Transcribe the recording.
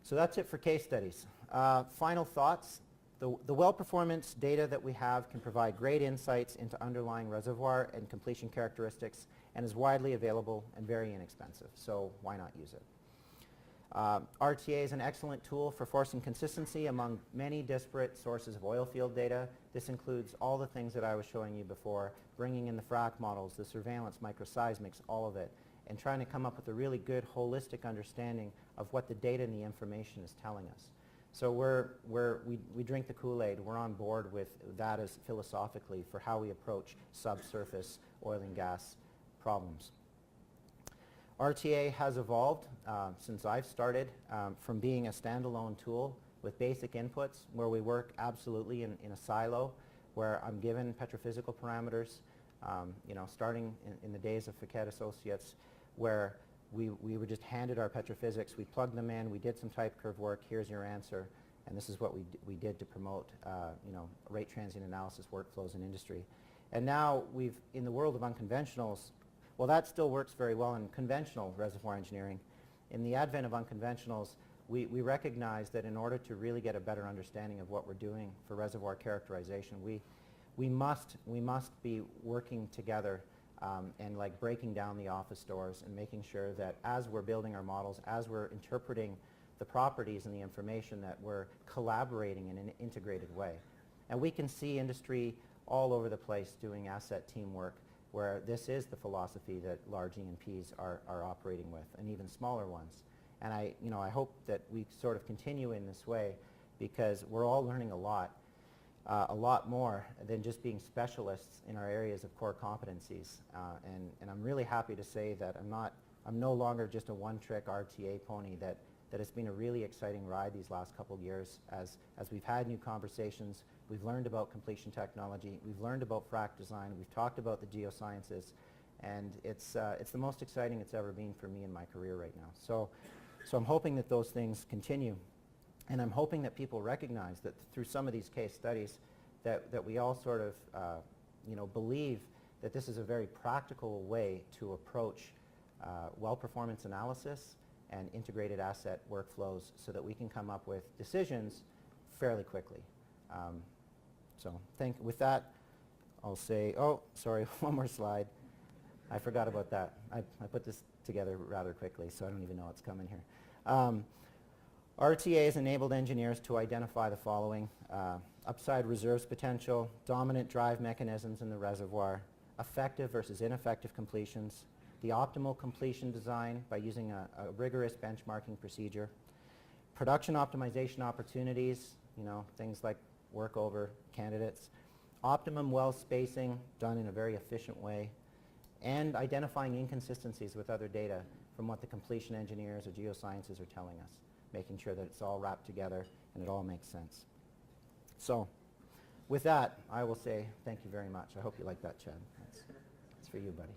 So that's it for case studies. Final thoughts. The well performance data that we have can provide great insights into underlying reservoir and completion characteristics and is widely available and very inexpensive. So why not use it? RTA is an excellent tool for forcing consistency among many disparate sources of oil field data. This includes all the things that I was showing you before, bringing in the frac models, the surveillance, microseismics, all of it, and trying to come up with a really good holistic understanding of what the data and the information is telling us. So we drink the Kool-Aid. We're on board with that as philosophically for how we approach subsurface oil and gas problems. RTA has evolved since I've started from being a standalone tool with basic inputs where we work absolutely in a silo where I'm given petrophysical parameters, starting in the days of Fiquet Associates where we were just handed our petrophysics, we plugged them in, we did some type curve work, here's your answer, and this is what we did to promote rate transient analysis workflows in industry. And now in the world of unconventionals, well, that still works very well in conventional reservoir engineering. In the advent of unconventionals, we recognize that in order to really get a better understanding of what we're doing for reservoir characterization, we must be working together and like breaking down the office doors and making sure that as we're building our models, as we're interpreting the properties and the information, that we're collaborating in an integrated way. And we can see industry all over the place doing asset teamwork, where this is the philosophy that large E&Ps are operating with, and even smaller ones. And I hope that we sort of continue in this way because we're all learning a lot more than just being specialists in our areas of core competencies. And I'm really happy to say that I'm no longer just a one-trick RTA pony, that it's been a really exciting ride these last couple of years as we've had new conversations. We've learned about completion technology, we've learned about frac design, we've talked about the geosciences, and it's the most exciting it's ever been for me in my career right now. So I'm hoping that those things continue, and I'm hoping that people recognize that through some of these case studies that we all sort of believe that this is a very practical way to approach well performance analysis and integrated asset workflows so that we can come up with decisions fairly quickly. With that, I'll say, oh, sorry, one more slide. I forgot about that. I put this together rather quickly, so I don't even know what's coming here. RTA has enabled engineers to identify the following: upside reserves potential, dominant drive mechanisms in the reservoir, effective versus ineffective completions, the optimal completion design by using a rigorous benchmarking procedure, production optimization opportunities, things like workover candidates, optimum well spacing done in a very efficient way, and identifying inconsistencies with other data from what the completion engineers or geosciences are telling us, making sure that it's all wrapped together and it all makes sense. So with that, I will say thank you very much. I hope you like that, Chad. That's for you, buddy.